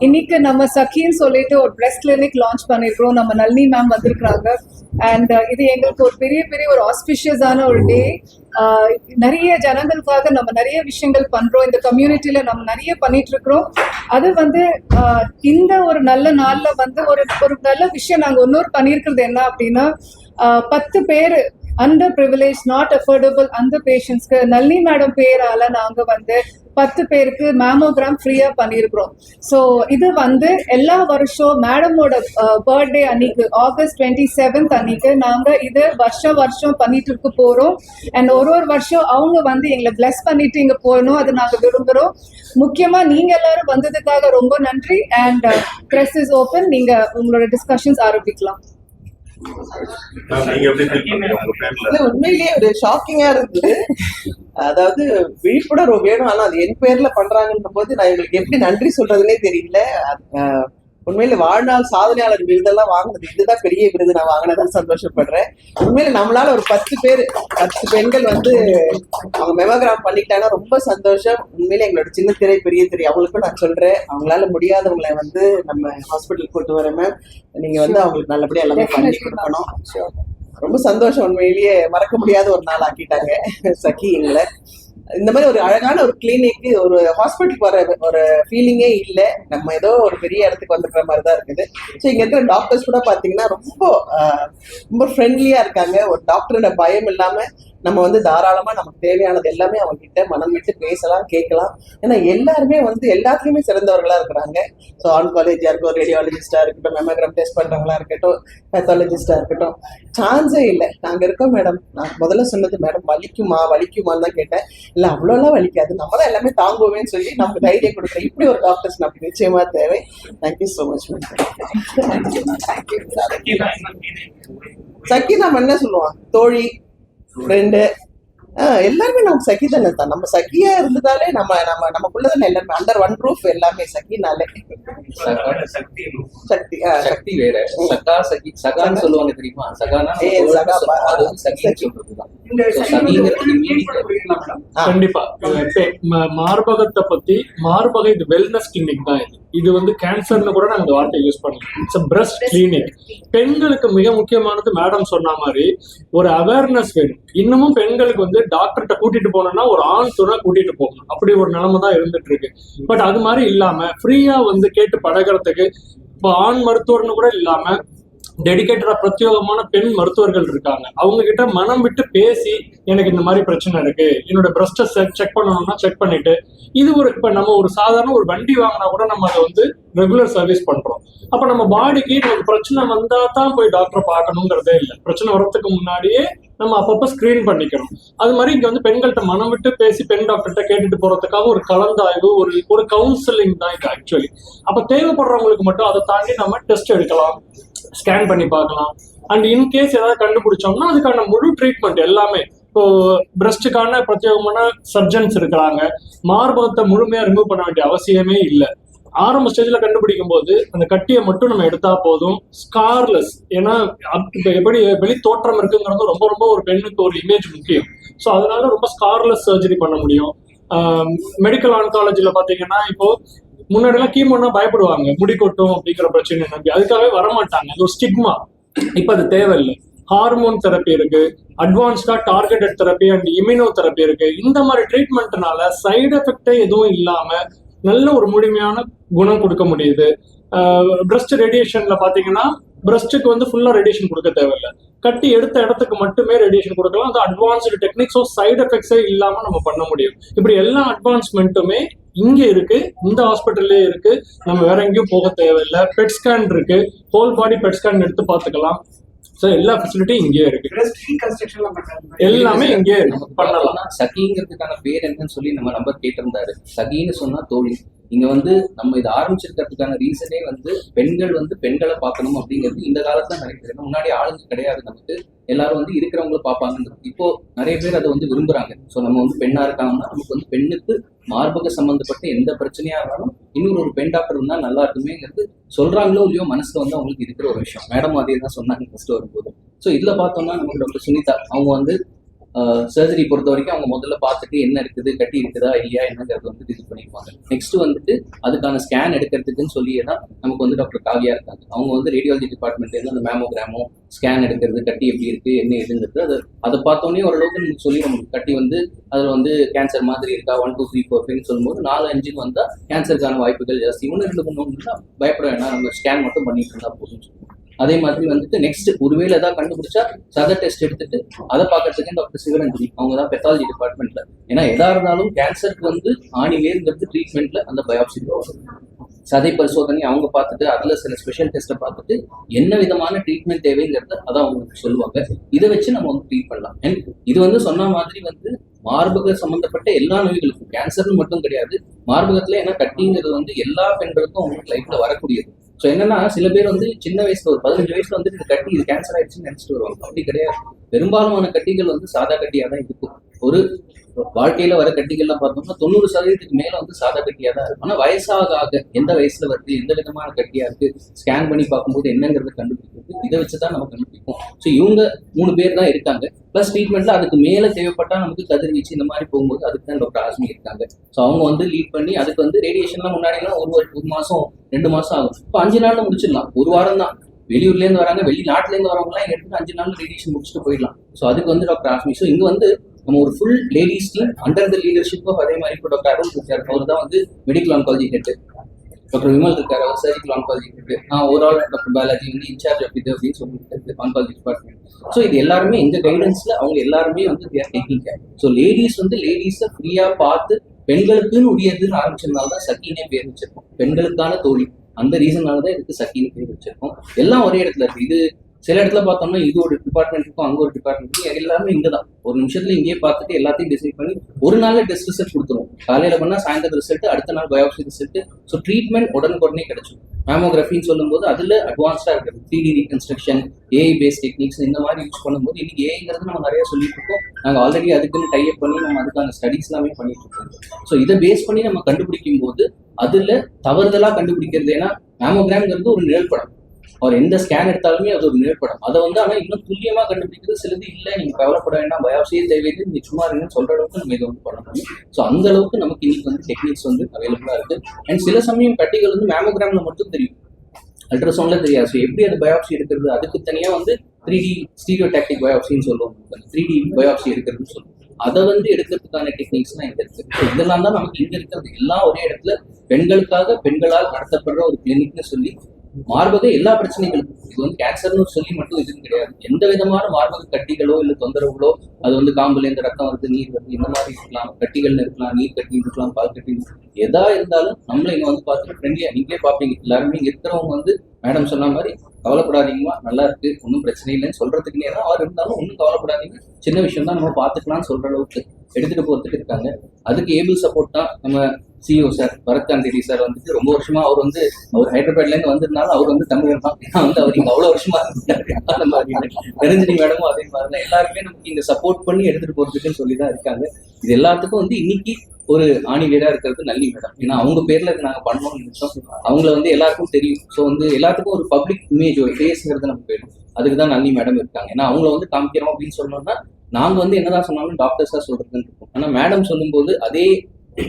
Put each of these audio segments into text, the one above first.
இன்னைக்கு நம்ம சக்கின்னு சொல்லிட்டு ஒரு பிரெஸ்ட் கிளினிக் லான்ச் பண்ணிருக்கிறோம். நம்ம நளினி மேம் வந்திருக்கிறாங்க. அண்ட் இது எங்களுக்கு ஒரு பெரிய ஒரு ஆஸ்பிஷியஸான ஒரு டே. நிறைய ஜனங்களுக்காக நம்ம நிறைய விஷயங்கள் பண்றோம். இந்த கம்யூனிட்டியில நம்ம நிறைய பண்ணிட்டு இருக்கிறோம். அது இந்த ஒரு நல்ல நாள்ல ஒரு நல்ல விஷயம் நாங்க இன்னொரு பண்ணியிருக்கிறது என்ன அப்படின்னா, 10 பேர் அண்டர் ப்ரிவிலேஜ் நாட் அஃபோர்டபுள் அந்த பேஷண்ட்ஸ்க்கு நளினி மேடம் பேரால நாங்க 10 பேருக்கு மேமோகிராம் ஃப்ரீயா பண்ணியிருக்கிறோம். ஸோ இது எல்லா வருஷம் மேடமோட பர்த்டே அன்னைக்கு August 27th அன்னைக்கு நாங்க இது வருஷம் பண்ணிட்டு இருக்க போறோம். அண்ட் ஒரு வருஷம் அவங்க எங்களை பிளஸ் பண்ணிட்டு இங்க போகணும், அது நாங்க விரும்புறோம். முக்கியமா நீங்க எல்லாரும் வந்ததுக்காக ரொம்ப நன்றி. அண்ட் பிரஸ் இஸ் ஓபன், நீங்க உங்களோட டிஸ்கஷன்ஸ் ஆரம்பிக்கலாம். உண்மையிலேயே ஒரு ஷாக்கிங்கா இருந்தது. அதாவது விழிப்புணர்வு வேணும், ஆனா அது என் பேர்ல பண்றாங்கன்ற போது நான் எங்களுக்கு எப்படி நன்றி சொல்றதுன்னே தெரியல. உண்மையில வாழ்நாள் சாதனையாளர் விருதெல்லாம் வாங்கினது இதுதான் பெரிய விருது. நான் வாங்கினதான் சந்தோஷப்படுறேன். உண்மையில நம்மளால ஒரு 10 பெண்கள் அவங்க மெமோகிராம் பண்ணிக்கிட்டாங்கன்னா ரொம்ப சந்தோஷம். உண்மையில எங்களோட சின்ன திரை பெரிய திரை அவங்களுக்கும் நான் சொல்றேன், அவங்களால முடியாதவங்களை நம்ம ஹாஸ்பிட்டல் கூட்டு வரமே, நீங்க அவங்களுக்கு நல்லபடியா எல்லாமே பண்ணி கொடுக்கணும். ரொம்ப சந்தோஷம். உண்மையிலேயே மறக்க முடியாத ஒரு நாள் ஆக்கிட்டாங்க சக்கி எங்களை. இந்த மாதிரி ஒரு அழகான ஒரு கிளினிக்கு ஒரு ஹாஸ்பிட்டலுக்கு வர ஒரு ஃபீலிங்கே இல்லை. நம்ம ஏதோ ஒரு பெரிய இடத்துக்கு வந்துடுற மாதிரி தான் இருக்குது. ஸோ இங்கே இருக்கிற டாக்டர்ஸ் கூட பார்த்தீங்கன்னா ரொம்ப ஃப்ரெண்ட்லியாக இருக்காங்க. ஒரு டாக்டரோட பயம் இல்லாமல் நம்ம தாராளமாக நமக்கு தேவையானது எல்லாமே அவங்க கிட்ட மனம் விட்டு பேசலாம், கேட்கலாம். ஏன்னா எல்லாருமே எல்லாத்துலேயுமே சிறந்தவர்களாக இருக்கிறாங்க. ஸோ ஆன்காலஜியாக இருக்கட்டும், ரேடியாலஜிஸ்டாக இருக்கட்டும், மெமோகிராம் டெஸ்ட் பண்ணுறவங்களா இருக்கட்டும், பேத்தாலஜிஸ்டாக இருக்கட்டும், சான்ஸே இல்லை. நாங்கள் இருக்கோம் மேடம். நான் முதல்ல சொன்னது மேடம் வலிக்குமான்னு தான் கேட்டேன். இல்லை அவ்வளோலாம் வலிக்காது, நம்மளாம் எல்லாமே தாங்குவேன்னு சொல்லி நமக்கு தைரியம் கொடுக்குறேன். இப்படி ஒரு டாக்டர்ஸ் நமக்கு நிச்சயமா தேவை. Thank you so much ma'am. சக்கி நம்ம என்ன சொல்லுவோம், தோழி, ஃப்ரெண்டு, எல்லாருமே நமக்கு சக்கி தானே தான். நம்ம சக்கியா இருந்ததாலே நமக்குள்ளதானே எல்லாருமே அண்டர் ஒன் ரூஃப் எல்லாமே சக்கினாலே. சக்தி வேற, சகா சகி சகான்னு சொல்லுவாங்க தெரியுமா? சகானா கண்டிப்பா மார்பகத்தை பத்தி மார்பக இது வெல்னஸ் கிளினிக் தான். இது கேன்சர்னு கூட நாங்க வார்த்தை யூஸ் பண்ணலாம். It's breast clinic. பெண்களுக்கு மிக முக்கியமானது மேடம் சொன்ன மாதிரி ஒரு அவேர்னஸ் வேணும். இன்னமும் பெண்களுக்கு டாக்டர்கிட்ட கூட்டிட்டு போனோம்னா ஒரு ஆண் துணை கூட்டிட்டு போகணும், அப்படி ஒரு நிலைமை தான் இருந்துட்டு இருக்கு. பட் அது மாதிரி இல்லாம ஃப்ரீயா கேட்டு பழகிறதுக்கு இப்போ ஆண் மருத்துவர்னு கூட இல்லாம டெடிகேட்டடா பிரத்யேகமான பெண் மருத்துவர்கள் இருக்காங்க. அவங்க கிட்ட மனம் விட்டு பேசி எனக்கு இந்த மாதிரி பிரச்சனை இருக்கு, என்னோட பிரஸ்ட்டை செக் பண்ணணும்னா செக் பண்ணிட்டு, இது இப்ப நம்ம ஒரு சாதாரண ஒரு வண்டி வாங்கினா கூட நம்ம அதை ரெகுலர் சர்வீஸ் பண்றோம். அப்ப நம்ம பாடிக்கு நமக்கு பிரச்சனை வந்தா தான் போய் டாக்டரை பார்க்கணுங்கிறதே இல்லை. பிரச்சனை வர்றதுக்கு முன்னாடியே நம்ம அப்பப்ப ஸ்கிரீன் பண்ணிக்கணும். அது மாதிரி இங்க பெண்கள்கிட்ட மனம் விட்டு பேசி பெண் டாக்டர்கிட்ட கேட்டுட்டு போறதுக்காக ஒரு கலந்தாய்வு, ஒரு கவுன்சிலிங் தான் இது ஆக்சுவலி. அப்ப தேவைப்படுறவங்களுக்கு மட்டும் அதை தாண்டி நம்ம டெஸ்ட் எடுக்கலாம், ஸ்கேன் பண்ணி பார்க்கலாம். அண்ட் இன்கேஸ் ஏதாவது கண்டுபிடிச்சோம்னா அதுக்கான முழு ட்ரீட்மெண்ட் எல்லாமே. இப்போ பிரஸ்டுக்கான பிரத்யேகமான சர்ஜன்ஸ் இருக்கிறாங்க. மார்பகத்தை முழுமையா ரிமூவ் பண்ண வேண்டிய அவசியமே இல்லை. ஆரம்ப ஸ்டேஜ்ல கண்டுபிடிக்கும் போது அந்த கட்டியை மட்டும் நம்ம எடுத்தா போதும், ஸ்கார்லெஸ். ஏன்னா இப்ப எப்படி வெளி தோற்றம் இருக்குங்கிறது ரொம்ப ஒரு பெண்ணுக்கு ஒரு இமேஜ் முக்கியம். ஸோ அதனால ரொம்ப ஸ்கார்லெஸ் சர்ஜரி பண்ண முடியும். மெடிக்கல் ஆன்காலஜில பாத்தீங்கன்னா இப்போ முன்னாடி எல்லாம் கீமோன்னா பயப்படுவாங்க, முடி கொட்டும் அப்படிங்கிற பிரச்சனை நம்பி, அதுக்காகவே வரமாட்டாங்க. அது ஒரு ஸ்டிக்மா. இப்ப அது தேவையில்லை. ஹார்மோன் தெரப்பி இருக்கு, அட்வான்ஸ்டா targeted therapy and immunotherapy இருக்கு. இந்த மாதிரி ட்ரீட்மெண்ட்னால சைடு எஃபெக்டே எதுவும் இல்லாம நல்ல ஒரு முழுமையான குணம் கொடுக்க முடியுது. பிரஸ்ட் ரேடியேஷன்ல பாத்தீங்கன்னா பிரஸ்ட்டுக்கு ஃபுல்லா ரேடியேஷன் கொடுக்க தேவையில்லை, கட்டி எடுத்த இடத்துக்கு மட்டுமே ரேடியேஷன் கொடுக்கலாம். அது அட்வான்ஸ்டு டெக்னிக்ஸ், சைடு எஃபெக்ட்ஸே இல்லாம நம்ம பண்ண முடியும். இப்படி எல்லா அட்வான்ஸ்மெண்ட்டுமே இங்க இருக்கு, இந்த ஹாஸ்பிட்டல்லே இருக்கு. நம்ம வேற எங்கேயும் போக தேவையில்லை. பெட் ஸ்கேன் இருக்கு, ஹோல் பாடி பெட் ஸ்கேன் எடுத்து பார்த்துக்கலாம். ஸோ எல்லா ஃபெசிலிட்டியும் இங்கே இருக்கு, எல்லாமே இங்கே பண்ணலாம். சகிங்கிறதுக்கான பேர் என்னன்னு சொல்லி நம்ம நம்பர் கேட்டிருந்தாரு. சகின்னு சொன்னா தோழி. இங்க நம்ம இதை ஆரம்பிச்சிருக்கிறதுக்கான ரீசனே பெண்கள் பெண்களை பார்க்கணும் அப்படிங்கிறது இந்த காலத்துல நினைக்கிறது. முன்னாடி ஆளுங்க கிடையாது, நமக்கு எல்லாரும் இருக்கிறவங்களும் பார்ப்பாங்க. இப்போ நிறைய பேர் அதை விரும்புறாங்க. ஸோ நம்ம பெண்ணா இருக்காங்கன்னா நமக்கு பெண்ணுக்கு மார்பக சம்பந்தப்பட்ட எந்த பிரச்சனையா இருந்தாலும் இன்னொரு பெண் டாக்டர் இருந்தா நல்லா இருக்குமேங்கிறது சொல்றாங்களோ இல்லையோ மனசுல அவங்களுக்கு இருக்கிற ஒரு விஷயம். மேடம் அதே தான் சொன்னாங்க ஃபர்ஸ்ட் வரும்போது. ஸோ இதுல பார்த்தோம்னா நமக்கு டாக்டர் சுனிதா அவங்க சர்ஜரி பொறுத்த வரைக்கும் அவங்க முதல்ல பார்த்துட்டு என்ன இருக்குது, கட்டி இருக்குதா இல்லையா என்னங்கிறது வந்து இது பண்ணிக்குவாங்க. நெக்ஸ்ட் வந்துட்டு அதுக்கான ஸ்கேன் எடுக்கிறதுக்குன்னு சொல்லியே தான் நமக்கு வந்து டாக்டர் காவியா இருக்காங்க. அவங்க வந்து ரேடியாலஜி டிபார்ட்மெண்ட்லேருந்து அந்த மேமோகிராமோ ஸ்கேன் எடுக்கிறது, கட்டி எப்படி இருக்கு என்ன எதுங்கிறது அதை பார்த்தோன்னே ஓரளவுக்கு நமக்கு சொல்லி நம்மளுக்கு கட்டி வந்து அதில் வந்து கேன்சர் மாதிரி இருக்கா 1 2 3 4 5 சொல்லும்போது 4 5 வந்தால் கேன்சருக்கான வாய்ப்புகள் ஜாஸ்தி. ஒன்று 2 3 பயப்பட வேணாம், நம்ம ஸ்கேன் மட்டும் பண்ணிட்டு இருந்தா போதும்னு சொல்லுவோம். அதே மாதிரி வந்துட்டு நெக்ஸ்ட் ஒருவேளை ஏதாவது கண்டுபிடிச்சா சத டெஸ்ட் எடுத்துட்டு அதை பார்க்கறதுக்கு டாக்டர் சிவரஞ்சனி அவங்க தான் பெத்தாலஜி டிபார்ட்மெண்ட்ல. ஏன்னா எதா இருந்தாலும் கேன்சருக்கு வந்து ஆணிவேருங்கிறது ட்ரீட்மெண்ட்ல அந்த பயாப்சி சதை பரிசோதனை அவங்க பார்த்துட்டு அதுல சில ஸ்பெஷல் டெஸ்ட்டை பார்த்துட்டு என்ன விதமான ட்ரீட்மெண்ட் தேவைங்கிறத அதான் அவங்க சொல்லுவாங்க. இதை வச்சு நம்ம வந்து ட்ரீட் பண்ணலாம். அண்ட் இது வந்து சொன்ன மாதிரி வந்து மார்பக சம்பந்தப்பட்ட எல்லா நோய்களுக்கும் கேன்சர்னு மட்டும் கிடையாது. மார்பகத்துல ஏன்னா கட்டிங்கிறது வந்து எல்லா பெண்களுக்கும் அவங்களுக்கு லைஃப்ல வரக்கூடியது. ஸோ என்னன்னா சில பேர் வந்து சின்ன வயசுல ஒரு 15 வயசுல வந்து இது கட்டி இது கேன்சர் ஆயிடுச்சுன்னு நினைச்சிட்டு வருவாங்க. அப்படி கிடையாது. பெரும்பாலான கட்டிகள் வந்து சாதா கட்டியா தான் இருக்கும். ஒரு வாழ்க்கையில வர கட்டிகள்லாம் பார்த்தோம்னா 90% மேல வந்து சாதா கட்டியா தான் இருக்கும். ஆனா வயசாக ஆக எந்த வயசுல வருது, எந்த விதமான கட்டியா இருக்கு, ஸ்கேன் பண்ணி பார்க்கும்போது என்னங்கிறத கண்டுபிடிக்கிறது இதை வச்சுதான் நம்ம கண்டுபிடிப்போம். ஸோ இவங்க 3 பேர் தான் இருக்காங்க. பிளஸ் ட்ரீட்மெண்ட்ல அதுக்கு மேல தேவைப்பட்டா நமக்கு கதிர்வீச்சு இந்த மாதிரி போகும்போது அதுக்கு தான் டாக்டர் ஆஸ்மி இருக்காங்க. ஸோ அவங்க வந்து லீட் பண்ணி அதுக்கு வந்து ரேடியேஷன்லாம் முன்னாடிலாம் ஒரு மாசம் 2 மாசம் ஆகும். இப்போ 5 நாள்ல முடிச்சிடலாம். ஒரு வாரம் தான். வெளியூர்ல இருந்து வராங்க, வெளிநாட்டுல இருந்து வரவங்க எல்லாம் எடுத்து 5 நாள் ரேடியேஷன் முடிச்சுட்டு போயிடலாம். ஸோ அதுக்கு வந்து டாக்டர் ஆஸ்மி. ஸோ இங்க வந்து நம்ம ஒரு full ladies team under the leadership of அதே மாதிரி இப்போ டாக்டர் அருண் இருக்காரு. அவர் தான் வந்து medical oncology head. Doctor Vimal இருக்காரு, அவர் சர்ஜிக்கல் ஆன்காலஜி ஹெட். நான் ஓவரால் டாக்டர் பாலாஜி வந்து இன்சார்ஜ் ஆஃப் இது அப்படின்னு சொல்லிட்டு ஆன்காலஜி டிபார்ட்மெண்ட். ஸோ இது எல்லாருமே எங்க கைடன்ஸ்ல அவங்க எல்லாருமே வந்து டேக்கிங் கேர். ஸோ லேடிஸ் வந்து லேடிஸை ஃப்ரீயா பார்த்து பெண்களுக்குன்னு உரியதுன்னு ஆரம்பிச்சதுனால தான் சக்கினே பேர் வச்சிருக்கோம். பெண்களுக்கான தோழி அந்த ரீசனால தான் இதுக்கு சக்கின்னு பேர் வச்சிருக்கோம். எல்லாம் ஒரே இடத்துல இருக்கு. இது சில இடத்துல பார்த்தோம்னா இது ஒரு டிபார்ட்மெண்ட் இருக்கும், அங்க ஒரு டிபார்ட்மெண்ட் இருக்கும். எல்லாமே இங்கதான் ஒரு நிமிஷத்துல இங்கேயே பார்த்துட்டு எல்லாத்தையும் டிசைட் பண்ணி ஒரு நாள் டெஸ்ட் ரிசல்ட் கொடுத்துருவோம். காலையில பண்ணா சாயந்தரம் ரிசல்ட், அடுத்த நாள் பயோப்சி ரிசல்ட். ஸோ ட்ரீட்மெண்ட் உடனுக்குடனே கிடைச்சிடும். மேமோகிராஃபின்னு சொல்லும்போது அதுல அட்வான்ஸ்டா இருக்குது. 3D reconstruction, AI paste techniques இந்த மாதிரி யூஸ் பண்ணும்போது இன்னைக்கு ஏஐங்கிறது நம்ம நிறைய சொல்லிட்டு இருக்கோம். நாங்கள் ஆல்ரெடி அதுக்குன்னு டைப் பண்ணி நம்ம அதுக்கான ஸ்டடிஸ் எல்லாமே பண்ணிட்டு இருக்கோம். ஸோ இதை பேஸ் பண்ணி நம்ம கண்டுபிடிக்கும் போது அதுல தவறுதலா கண்டுபிடிக்கிறது. ஏன்னா மேமோகிராம்ங்கிறது ஒரு நிழற்படம். அவர் எந்த ஸ்கேன் எடுத்தாலுமே அது ஒரு நிழற்படம். அதை வந்து ஆனால் இன்னும் துல்லியமா கண்டுபிடிக்கிறது சிலது இல்லை, நீங்க கவலைப்பட வேண்டாம், பயாப்சியே தேவையில்லை, நீங்க சும்மா இருங்கன்னு சொல்ற அளவுக்கு நம்ம இதை வந்து பண்ண முடியும். ஸோ அந்த அளவுக்கு நமக்கு இன்னைக்கு வந்து டெக்னிக்ஸ் வந்து அவைலபிளா இருக்கு. அண்ட் சில சமயம் கட்டிகள் வந்து மேமோகிராம்ல மட்டும் தெரியும், அல்ட்ராசவுண்ட்ல தெரியாது. ஸோ எப்படி அது பயாப்சி எடுக்கிறது அதுக்கு தனியா வந்து 3D ஸ்டீரியோடாக்டிக் பயாப்சின்னு சொல்லுவோம். 3D பயாப்சி எடுக்கிறதுன்னு சொல்லுவோம். அதை வந்து எடுக்கிறதுக்கான டெக்னிக்ஸ்லாம் இங்க இருக்கு. இதெல்லாம் தான் நமக்கு இங்க இருக்கிறது எல்லாம் ஒரே இடத்துல பெண்களுக்காக பெண்களால் நடத்தப்படுற ஒரு கிளினிக்னு சொல்லி மார்பக எல்லா பிரச்சனைகளுக்கும் இது வந்து கேன்சர்னு சொல்லி மட்டும் இதுன்னு கிடையாது. எந்த விதமான மார்பக கட்டிகளோ இல்லை தொந்தரவுகளோ அது வந்து காம்புல இருந்து ரத்தம் வருது, நீர் வருது, இந்த மாதிரி இருக்கலாம், கட்டிகள்னு இருக்கலாம், நீர் கட்டி இருக்கலாம், பால் கட்டி எதா இருந்தாலும் நம்மள இங்க வந்து பார்த்துட்டு ஃப்ரெண்ட்லியா நீங்களே பார்ப்பீங்க. எல்லாருமே இங்க இருக்கிறவங்க வந்து மேடம் சொன்ன மாதிரி கவலைப்படாதீங்கம்மா, நல்லா இருக்கு, ஒன்றும் பிரச்சனை இல்லைன்னு சொல்றதுக்கு நேரம் அவர் இருந்தாலும் ஒன்றும் கவலைப்படாதீங்க, சின்ன விஷயம் தான், நம்ம பார்த்துக்கலாம்னு சொல்ற அளவுக்கு எடுத்துட்டு போறதுக்கு இருக்காங்க. அதுக்கு ஏபிள் சப்போர்ட் தான் நம்ம சிஓ சார் பரத்காந்த் ரெட்டி சார் வந்துட்டு ரொம்ப வருஷமா அவர் வந்து அவர் ஹைதராபாத்ல இருந்து வந்திருந்தாலும் அவர் வந்து தமிழர் தான். ஏன்னா வந்து அவர் இங்க அவ்வளவு வருஷமா இருந்தாரு. அந்த மாதிரி தெரிஞ்சு மேடமும் அதே மாதிரி தான் எல்லாருமே நமக்கு இங்க சப்போர்ட் பண்ணி எடுத்துட்டு போறதுக்குன்னு சொல்லிதான் இருக்காங்க. இது எல்லாத்துக்கும் வந்து இன்னைக்கு ஒரு ஆணிவேரா இருக்கிறது நல்லி மேடம். ஏன்னா அவங்க பேர்ல நாங்க பண்ணோம்னு நினைச்சோம். அவங்கள வந்து எல்லாருக்கும் தெரியும். ஸோ வந்து எல்லாத்துக்கும் ஒரு பப்ளிக் இமேஜ் ஒரு ஃபேஸ்ங்கிறது நமக்கு வேணும். அதுக்கு தான் நல்லி மேடம் இருக்காங்க. ஏன்னா அவங்கள வந்து காமிக்கிறோம் அப்படின்னு சொன்னோம்னா நாங்க வந்து என்னதான் சொன்னாலும் டாக்டர்ஸா சொல்றதுன்னு இருக்கும். ஆனா மேடம் சொல்லும்போது அதே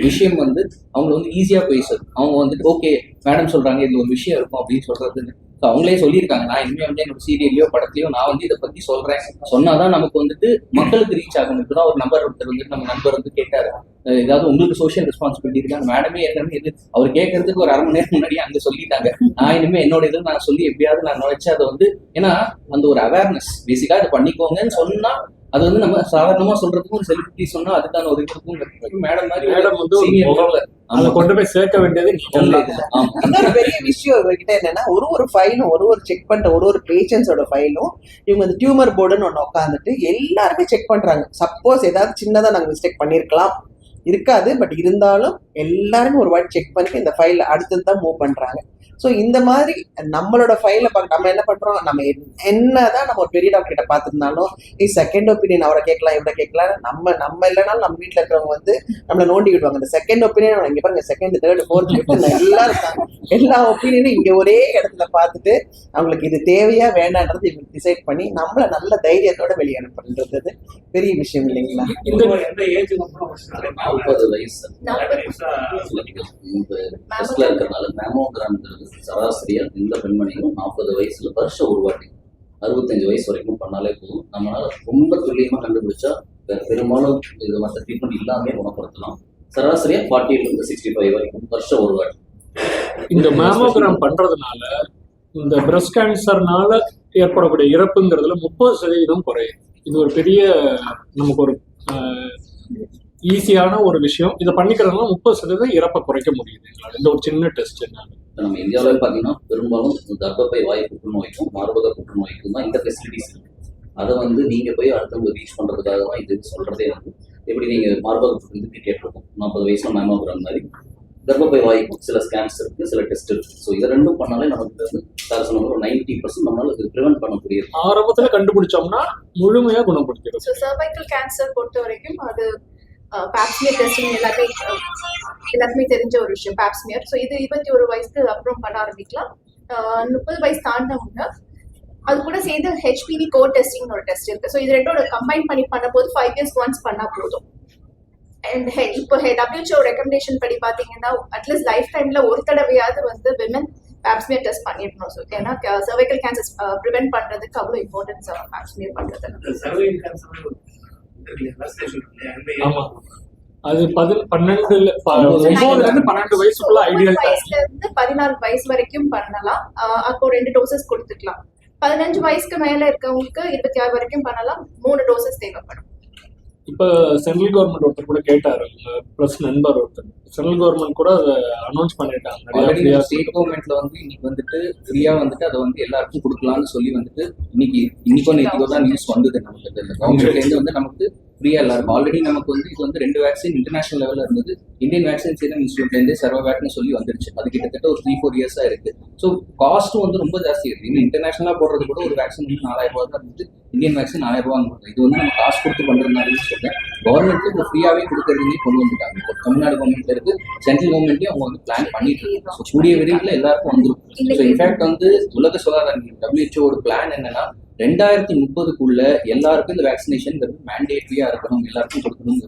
விஷயம் வந்து அவங்க வந்து ஈஸியா பேசுறது. அவங்க வந்துட்டு ஓகே மேடம் சொல்றாங்க இதுல ஒரு விஷயம் இருக்கும் அப்படின்னு சொல்றதுன்னு அவங்களே சொல்லியிருக்காங்க. நான் இனிமே வந்து என்னோட சீரியல்லையோ படத்தையோ நான் வந்து இதை பத்தி சொல்றேன், சொன்னாதான் நமக்கு வந்துட்டு மக்களுக்கு ரீச் ஆகும். இப்பதான் ஒரு நம்பர் ஒருத்தர் வந்துட்டு நம்ம நண்பர் வந்து கேட்டாரு, ஏதாவது உங்களுக்கு சோஷியல் ரெஸ்பான்சிபிலிட்டி இருக்கா? மேடமே ஏற்கனவே இது அவர் கேட்கறதுக்கு ஒரு 1/2 மணி நேரம் முன்னாடியே அங்க சொல்லிட்டாங்க. நான் இனிமே என்னோட இதில் நான் சொல்லி எப்படியாவது நான் நுழைச்சு அதை வந்து ஏன்னா அந்த ஒரு அவேர்னஸ் பேசிக்கா இதை பண்ணிக்கோங்கன்னு சொன்னா அது வந்து நம்ம சாதாரணமா சொல்றதுக்கும் ஒரு செலிபிரிட்டி சொன்னா அதுக்கான ஒரு இதுக்கும் மேடம் வந்து அதை கொண்டு போய் சேர்க்க வேண்டியது இன்னொரு பெரிய விஷயம் இவர்கிட்ட என்னன்னா ஒரு ஃபைலும் ஒரு செக் பண்ற ஒரு பேஷண்ட்ஸோட ஃபைலும் இவங்க அந்த டியூமர் போர்டுன்னு ஒண்ணு உட்காந்துட்டு எல்லாருமே செக் பண்றாங்க. சப்போஸ் ஏதாவது சின்னதா நாங்க மிஸ்டேக் பண்ணிருக்கலாம் இருக்காது, பட் இருந்தாலும் எல்லாருமே ஒரு வாட்டி செக் பண்ணி இந்த ஃபைல் அடுத்தது தான் மூவ் பண்றாங்க. ஸோ இந்த மாதிரி நம்மளோட ஃபைலை நம்ம என்ன பண்றோம், நம்ம என்னதான் நம்ம ஒரு பெரிய டாக்டர் கிட்ட பார்த்துருந்தாலும் செகண்ட் ஒப்பீனியன் அவரை கேட்கலாம் இவரை கேட்கலாம், நம்ம இல்லைனாலும் நம்ம வீட்டில் இருக்கிறவங்க வந்து நம்மளை நோண்டி விடுவாங்க. இந்த செகண்ட் ஒப்பீனியன் இங்கே பாருங்க, செகண்ட் தேர்ட் ஃபோர்த் ஃபிஃப்த் எல்லாம் இருக்காங்க. எல்லா ஒப்பீனியனும் இங்கே ஒரே இடத்துல பார்த்துட்டு அவங்களுக்கு இது தேவையா வேண்டான்றது இவங்க டிசைட் பண்ணி நம்மள நல்ல தைரியத்தோட வெளியே அனுப்புறது பெரிய விஷயம் இல்லைங்களா? இந்த 40 வயசு இருக்கிறதுனால மேமோகிராம்ங்கிறது சராசரியா இந்த பெண்மணியும் 40 வயசுல வருஷம் ஒரு வாட்டி 65 வயசு வரைக்கும் பண்ணாலே போதும். நம்மளால ரொம்ப துல்லியமா கண்டுபிடிச்சா பெரும்பாலும் இது மற்ற ட்ரீட்மெண்ட் இல்லாமே குணப்படுத்தலாம். சராசரியா 40 to 65 வரைக்கும் வருஷம் ஒரு வாட்டி. இந்த மேமோகிராம் பண்றதுனால இந்த பிரஸ்ட் கேன்சர்னால ஏற்படக்கூடிய இறப்புங்கிறதுல 30% குறையும். இது ஒரு பெரிய நமக்கு ஒரு ஈஸியான ஒரு விஷயம். இதை பண்ணிக்கிறதுனால 30% இறப்பை குறைக்க முடியுது இந்த ஒரு சின்ன டெஸ்ட். நம்ம இந்தியாவில பாத்தீங்கன்னா பெரும்பாலும் கர்ப்பப்பை வாய் புற்றுநோய்க்கும் மார்பக புற்றுநோய்க்கும் தான் இந்த ஃபெசிலிட்டிஸ் இருக்கு. அதை வந்து நீங்க போய் அடுத்தவங்க ரீச் பண்றதுக்காக தான் இது சொல்றதே வந்து எப்படி நீங்க மார்பக புற்றுநோய்க்கு கேட்டிருக்கோம் 40 வயசுல மேமோகிராம் மாதிரி கர்ப்பப்பை வாய்க்கும் சில ஸ்கேன்ஸ் இருக்கு, சில டெஸ்ட் இருக்கு. ஸோ இதை ரெண்டும் பண்ணாலே நமக்கு வந்து ஒரு 90% நம்மளால இது ப்ரிவென்ட் பண்ண முடியும். ஆரம்பத்துல கண்டுபிடிச்சோம்னா முழுமையா குணப்படுத்திடும். சர்வைக்கல் கேன்சர் பொறுத்த வரைக்கும் அது பேப்ஸ்மியர் டெஸ்டிங் எல்லாருக்குமே தெரிஞ்ச ஒரு விஷயம் பேப்ஸ்மியர். ஸோ இது 21 வயசுக்கு அப்புறம் பண்ண ஆரம்பிக்கலாம். 30 வயசு தாண்டவங்க அது கூட சேர்ந்து ஹெச்பிவி கோர் டெஸ்டிங் ஒரு டெஸ்ட் இருக்கு. ஸோ இது ரெண்டோட கம்பைன் பண்ணி பண்ண போது 5 years ஒன்ஸ் பண்ணா போதும். அண்ட் இப்போ WHO ரெக்கமெண்டேஷன் படி பாத்தீங்கன்னா அட்லீஸ்ட் லைஃப் டைம்ல ஒரு தடவையாவது வந்து விமன் பேப்ஸ்மியர் டெஸ்ட் பண்ணிடணும். ஸோ ஏன்னா சர்வைக்கல் கேன்சர் ப்ரிவென்ட் பண்றதுக்கு அவ்வளோ இம்பார்ட்டன்ஸ் பேப்ஸ்மியர் பண்றது. ஆமா, அது 12 வயசுக்குள்ள ஐடியல். வயசுல இருந்து 14 வயசு வரைக்கும் பண்ணலாம். அப்போ 2 டோசஸ் கொடுத்துக்கலாம். 15 வயசுக்கு மேல இருக்கவங்களுக்கு 26 வரைக்கும் பண்ணலாம். 3 டோசஸ் தேவைப்படும். இப்ப சென்ட்ரல் கவர்மெண்ட் ஒருத்தர் கூட கேட்டாரு, பிளஸ் நண்பர் ஒருத்தர் சென்ட்ரல் கவர்மெண்ட் கூட அதை அனௌன்ஸ் பண்ணிட்டாங்க. ஸ்டேட் கவர்மெண்ட்ல வந்து இன்னைக்கு வந்துட்டு ஃப்ரீயா வந்துட்டு அதை வந்து எல்லாருக்கும் கொடுக்கலாம்னு சொல்லி வந்துட்டு இன்னைக்கு தான் நியூஸ் வந்தது. நமக்கு கவர்மெண்ட்ல இருந்து வந்து நமக்கு ஃப்ரீயா எல்லாருக்கும் ஆல்ரெடி நமக்கு வந்து இது வந்து 2 வேக்சின் இன்டர்நேஷனல் லெவலில் இருந்தது. இந்தியன் வேக்சின் சீரம் இன்ஸ்டியூட்லேருந்து சர்வவேக்னு சொல்லி வந்துருச்சு. அது கிட்டத்தட்ட ஒரு 3-4 இயர்ஸா இருக்கு. ஸோ காஸ்ட்டும் வந்து ரொம்ப ஜாஸ்தி இருக்கு. இன்னும் இன்டர்நேஷனலா போடுறது கூட ஒரு வேக்சின் வந்து 4000 ரூபா தான் இருந்துச்சு. இந்தியன் வேக்சின் 1000 ரூபாங்க. இது வந்து நம்ம காசு கொடுத்து பண்றதுனாலும் சொல்றேன். கவர்மெண்ட்டுக்கு இப்போ ஃப்ரீயாவே கொடுக்கறதுனே கொண்டு வந்துட்டாங்க. இப்போ தமிழ்நாடு கவர்மெண்ட்ல இருக்கு, சென்ட்ரல் கவர்மெண்ட்லயும் அவங்க வந்து பிளான் பண்ணிட்டு இருக்காங்க. ஸோ கூடிய விரைவில் எல்லாருக்கும் வந்துடும். ஸோ இன்ஃபேக்ட் வந்து உலக சுகாதார WHO ஒரு பிளான் என்னன்னா 2030க்குள்ள எல்லாருக்கும் இந்த வேக்சினேஷன் மேண்டேட்டரியா இருக்கணும், எல்லாருக்கும் கொடுக்கணும்.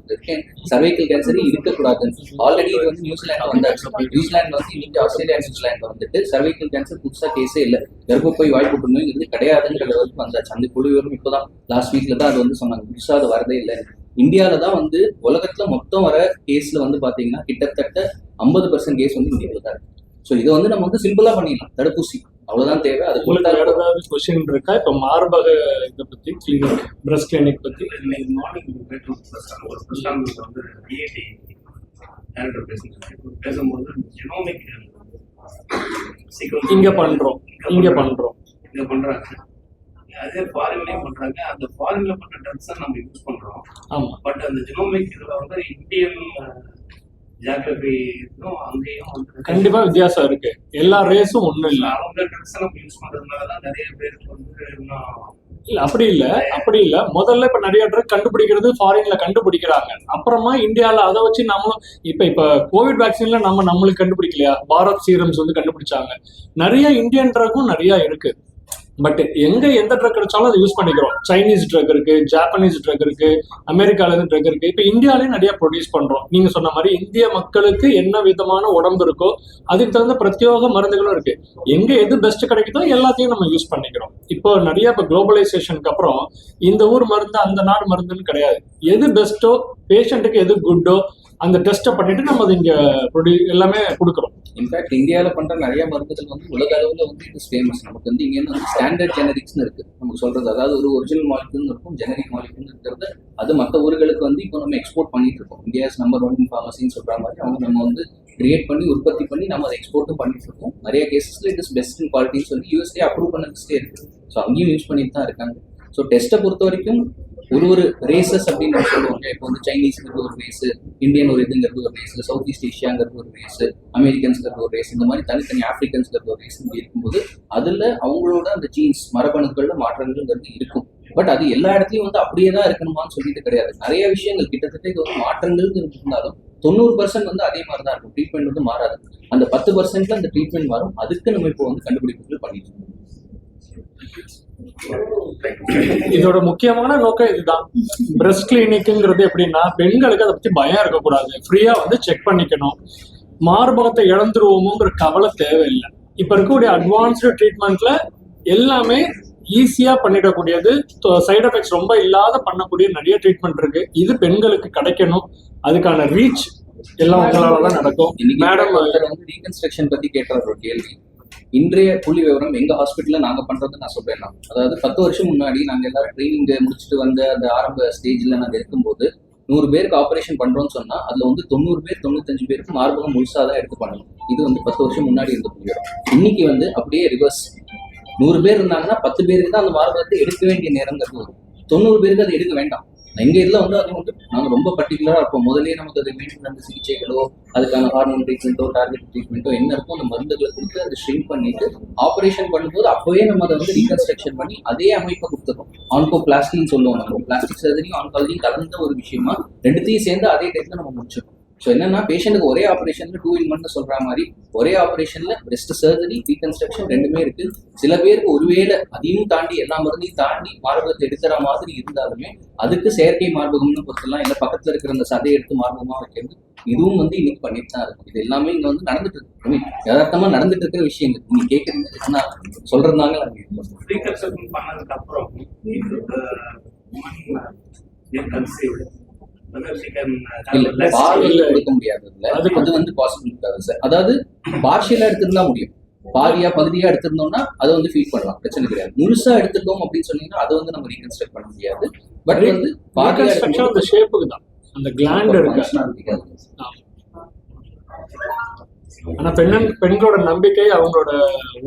சர்வைக்கல் கேன்சரே இருக்கக்கூடாது. ஆல்ரெடி இது வந்து நியூசிலாந்து வந்தாச்சு. நியூசிலாந்து வந்து இன்னைக்கு ஆஸ்திரேலியா நியூசிலாந்து வந்துட்டு சர்வைக்கல் கேன்சர் புதுசா கேஸே இல்லை, கர்ப்பப்பை வாய் புற்றுநோய் கிடையாதுங்கிற லெவலுக்கு வந்தாச்சு. அந்த குழுவிலும் இப்போதான் லாஸ்ட் வீக்ல தான் அது வந்து சொன்னாங்க. புதுசா அது வரதே இல்லை. இந்தியாவில தான் வந்து உலகத்துல மொத்தம் வர கேஸ்ல வந்து பாத்தீங்கன்னா கிட்டத்தட்ட 50% கேஸ் வந்து இந்தியாவில தான் இருக்கு. ஸோ இதை வந்து நம்ம வந்து சிம்பிளா பண்ணிடலாம். தடுப்பூசி அவ்வளவுதான் தேவை. அது ஏதாவது கொஸ்டின் இருக்கா? இப்போ மார்பக இதை பத்தி கிளினிக் பிரஸ்ட் கிளினிக் பத்தி இங்க பண்றோம். அதே ஃபாரின்லயும் பண்றாங்க. அந்த ஃபாரின்ல பண்ற ட்ரக்ஸ் நம்ம யூஸ் பண்றோம். ஆமா, பட் அந்த ஜெனோமிக் இதுல வந்து இந்தியன் ஜியோகிராஃபி அங்கேயும் கண்டிப்பா வித்தியாசம் இருக்கு. எல்லா ரேஸும் ஒண்ணும் இல்ல. அவங்க ட்ரக்ஸ் நம்ம யூஸ் பண்றதுனாலதான் நிறைய பேருக்கு வந்து இல்ல அப்படி இல்ல. முதல்ல இப்ப நிறைய ட்ரக் கண்டுபிடிக்கிறது ஃபாரின்ல கண்டுபிடிக்கிறாங்க. அப்புறமா இந்தியால அதை வச்சு நம்மளும் இப்ப கோவிட் வேக்சின்ல நம்மளுக்கு கண்டுபிடிக்கலையா, பாரத் சீரம்ஸ் வந்து கண்டுபிடிச்சாங்க. நிறைய இந்தியன் ட்ரக்கும் நிறைய இருக்கு. பட் எந்த ட்ரக் கிடைச்சாலும் அதை யூஸ் பண்ணிக்கிறோம். சைனீஸ் ட்ரக் இருக்கு, ஜாப்பனீஸ் ட்ரக் இருக்கு, அமெரிக்கால இருந்து ட்ரக் இருக்கு. இப்ப இந்தியாலயும் நிறைய ப்ரொடியூஸ் பண்றோம். நீங்க சொன்ன மாதிரி இந்திய மக்களுக்கு என்ன விதமான உடம்பு இருக்கோ அதுக்கு தகுந்த பிரத்யேக மருந்துகளும் இருக்கு. எங்க எது பெஸ்ட் கிடைக்குதோ எல்லாத்தையும் நம்ம யூஸ் பண்ணிக்கிறோம். இப்போ நிறைய குளோபலைசேஷனுக்கு அப்புறம் இந்த ஊர் மருந்து அந்த நாடு மருந்துன்னு கிடையாது. எது பெஸ்ட்டோ, பேஷண்ட்டுக்கு எது குட்டோ அந்த டெஸ்ட்டை பண்ணிட்டு நம்ம அது இங்க எல்லாமே கொடுக்குறோம். இன்ஃபேக்ட் இந்தியாவில் பண்ற நிறைய மருந்துகள் வந்து உலக அளவில் வந்து இது ஃபேமஸ். நமக்கு வந்து இங்கே வந்து ஸ்டாண்டர்ட் ஜெனரிக்ஸ்னு இருக்கு நமக்கு சொல்றது. அதாவது ஒரு ஒரிஜினல் மாலிகுல் இருக்கும், ஜெனரிக் மாலிகுல் இருக்கிறது. அது மற்ற ஊர்களுக்கு வந்து இப்போ நம்ம எக்ஸ்போர்ட் பண்ணிட்டு இருக்கோம். இந்தியாஸ் நம்பர் 1 ஃபார்மசின்னு சொல்ற மாதிரி அவங்க நம்ம வந்து கிரியேட் பண்ணி உற்பத்தி பண்ணி நம்ம அதை எக்ஸ்போர்ட்டும் பண்ணிட்டு இருக்கோம். நிறைய கேசஸ்ல இட் இஸ் பெஸ்ட் இன் குவாலிட்டின்னு சொல்லி யூஎஸ்ஏ அப்ரூவ் பண்ண லிஸ்டே இருக்கு. ஸோ அங்கேயும் யூஸ் பண்ணிட்டு தான் இருக்காங்க. ஸோ டெஸ்ட்டை பொறுத்த வரைக்கும் ஒரு ரேசஸ் அப்படின்னு நம்ம சொல்லுவாங்க. இப்போ வந்து சைனீஸ்ங்கிறது ஒரு ரேஸ், இந்தியன் ஒரு இதுங்கிறது ஒரு ரேஸ், சவுத் ஈஸ்ட் ஏஷியாங்கிறது ஒரு ரேஸ், அமெரிக்கன்ஸ்ங்கிறது ஒரு ரேஸ், இந்த மாதிரி தனித்தனி ஆப்பிரிக்கன்ஸ்ங்கிறது ஒரு ரேஸ் இருக்கும்போது அதுல அவங்களோட அந்த ஜீன்ஸ் மரபணுக்கள்ல மாற்றங்கள்ங்கிறது இருக்கும். பட் அது எல்லா இடத்துலயும் வந்து அப்படியே தான் இருக்கணுமான்னு சொல்லிட்டு கிடையாது. நிறைய விஷயங்கள் கிட்டத்தட்ட இது வந்து மாற்றங்கள் இருந்தாலும் 90% வந்து அதே மாதிரி தான் இருக்கும். ட்ரீட்மெண்ட் வந்து மாறாது. அந்த 10% அந்த ட்ரீட்மெண்ட் வரும். அதுக்கு நம்ம இப்போ வந்து கண்டுபிடிப்புகள் பண்ணிட்டு இருக்கோம். இதோட முக்கியமான நோக்கம் இதுதான். பிரஸ்ட் கிளினிக்ங்கிறது எப்படின்னா பெண்களுக்கு அதை பத்தி பயம் இருக்கக்கூடாது, ஃப்ரீயா வந்து செக் பண்ணிக்கணும். மார்பகத்தை இழந்துருவோமோங்கிற கவலை தேவையில்லை. இப்ப இருக்கக்கூடிய அட்வான்ஸ்டு ட்ரீட்மெண்ட்ல எல்லாமே ஈஸியா பண்ணிடக்கூடியது, சைடு எஃபெக்ட்ஸ் ரொம்ப இல்லாத பண்ணக்கூடிய நிறைய ட்ரீட்மெண்ட் இருக்கு. இது பெண்களுக்கு கிடைக்கணும், அதுக்கான ரீச் எல்லாம் உங்களாலதான் நடக்கும். மேடம் வந்து ரீகன்ஸ்ட்ரக்ஷன் பத்தி கேட்ட ஒரு கேள்வி, இன்றைய புள்ளி விவரம் எங்க ஹாஸ்பிட்டல்ல நாங்க பண்றது நான் சொல்றேன். அதாவது 10 வருஷம் முன்னாடி நாங்க எல்லாரும் ட்ரைனிங் முடிச்சுட்டு வந்த அந்த ஆரம்ப ஸ்டேஜ்ல நாங்க இருக்கும்போது 100 பேருக்கு ஆபரேஷன் பண்றோம்னு சொன்னா அதுல வந்து 90 பேர் 95 பேருக்கு மார்பகம் முழுசா தான் எடுத்து பண்ணணும். இது வந்து 10 வருஷம் முன்னாடி இருந்த புள்ளி விவரம். இன்னைக்கு வந்து அப்படியே ரிவர்ஸ். 100 பேர் இருந்தாங்கன்னா 10 பேருக்கு தான் அந்த மார்பகத்தை எடுக்க வேண்டிய நேரங்கிறது வரும். 90 பேருக்கு அதை எடுக்க வேண்டாம். எங்க இதுல வந்து அது வந்து நாங்க ரொம்ப பர்டிகுலரா இருப்போம். முதலே நமக்கு அது மெயின்டெனன்ஸ் சிகிச்சைகளோ அதுக்கான ஹார்மோன் ட்ரீட்மெண்ட்டோ டார்கெட் ட்ரீட்மெண்ட்டோ என்ன இருக்கும் அந்த மருந்துகளை கொடுத்து அதை ஷ்ரிங்க் பண்ணிட்டு ஆபரேஷன் பண்ணும்போது அப்பவே நம்ம அதை வந்து ரீகன்ஸ்ட்ரக்ஷன் பண்ணி அதே அமைப்பை கொடுத்துருக்கோம். ஆன்கோபிளாஸ்டின்னு சொல்லுவோம். நம்ம பிளாஸ்டிக் சர்ஜரியும் ஆன்காலஜியும் கலந்த ஒரு விஷயமா ரெண்டுத்தையும் சேர்ந்து அதே டைப்ல நம்ம முடிச்சிருக்கோம். ஸோ என்னன்னா பேஷண்ட்டுக்கு ஒரே ஆப்ரேஷன்ல 2 in 1 சொல்ற மாதிரி ஒரே ஆப்ரேஷன்ல பிரஸ்ட் சர்ஜரி ரீகன்ஸ்ட்ரக்ஷன் ரெண்டுமே இருக்கு. சில பேருக்கு ஒருவேளை அதையும் தாண்டி எல்லா மருந்தையும் தாண்டி மார்பகத்தை எடுக்கிற மாதிரி இருந்தாலுமே அதுக்கு செயற்கை மார்பகம்னு பொறுத்தலாம் இல்லை பக்கத்துல இருக்கிற அந்த சதையை எடுத்து மார்பகமா வைக்கிறது இதுவும் வந்து இன்னைக்கு பண்ணிட்டு தான் இருக்கும். இது எல்லாமே இங்க வந்து நடந்துட்டு இருக்கு. யதார்த்தமா நடந்துட்டு இருக்கிற விஷயங்கள் நீங்க கேட்கறீங்க நான் சொல்றதுனால ரீகன்ஸ்ட்ரக்ஷன் பண்ணதுக்கு அப்புறம் இல்ல பார்வையில எடுக்க முடியாது. அது வந்து பாசிபிள் இருக்காது சார். அதாவது பார்ஷியலா எடுத்துருந்தா முடியும். பாதியா பகுதியா எடுத்திருந்தோம்னா அதை வந்து ஃபீட் பண்ணலாம், பிரச்சனை கிடையாது. முழுசா எடுத்துட்டோம் அப்படின்னு சொன்னீங்கன்னா அதை வந்து நம்ம ரீகன்ஸ்ட்ரக்ட் பண்ண முடியாது. பட் வந்து பாதியா அந்த ஷேப்புக்கு தான் அந்த கிளாண்ட் இருக்கு. ஆனா பெண்களோட நம்பிக்கை அவங்களோட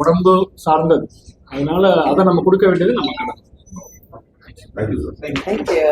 உடம்பு சார்ந்தது. அதனால அதை நம்ம கொடுக்க வேண்டியது நம்ம கடமை. Thank you.